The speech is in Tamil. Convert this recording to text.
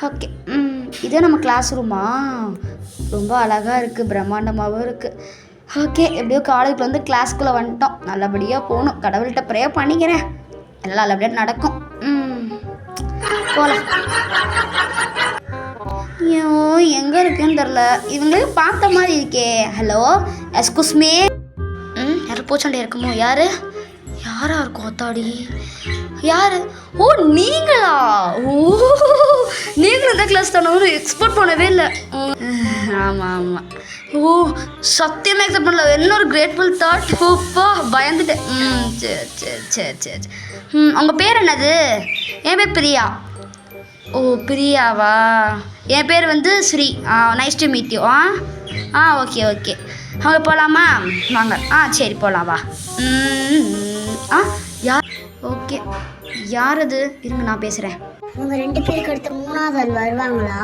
ஓகே. இதே நம்ம கிளாஸ் ரூமா? ரொம்ப அழகாக இருக்குது, பிரம்மாண்டமாகவும் இருக்குது. ஓகே, எப்படியோ காலேஜில் வந்து கிளாஸ்க்குள்ளே வந்துட்டோம். நல்லபடியாக போகணும். கடவுள்கிட்ட ப்ரே பண்ணிக்கிறேன், எல்லாம் நல்லபடியாக நடக்கும். போகலாம். ஐயோ, எங்கே இருக்குன்னு தெரில. இவங்களுக்கு பார்த்த மாதிரி இருக்கே. ஹலோ, எஸ்குஸ்மே. யாரும் பூச்சாண்டி இருக்குமோ? யாரா இருக்கும்? அத்தாடி, யார்? ஓ, நீங்களா? ஓ, நீங்களும் இந்த கிளாஸ் தானே? எக்ஸ்பெக்ட் பண்ணவே இல்லை. ஆமாம். ஓ, சத்தியமாக எக்ஸ்பெக்ட் பண்ணல. இன்னொரு கிரேட்ஃபுல் தாட். ஓப்பா, பயந்துட்டேன். சரி. உங்கள் பேர் என்னது? என் பேர் பிரியா. ஓ, பிரியாவா? என் பேர் வந்து Sri. Nice to meet you. Okay. அவங்க போகலாமா? வாங்க. சரி, போகலாம் வா. யார்? ஓகே, யார் அது? இருங்க, நான் பேசுகிறேன். அவங்க 2 பேருக்கு அடுத்து 3வது ஆள் வருவாங்களா?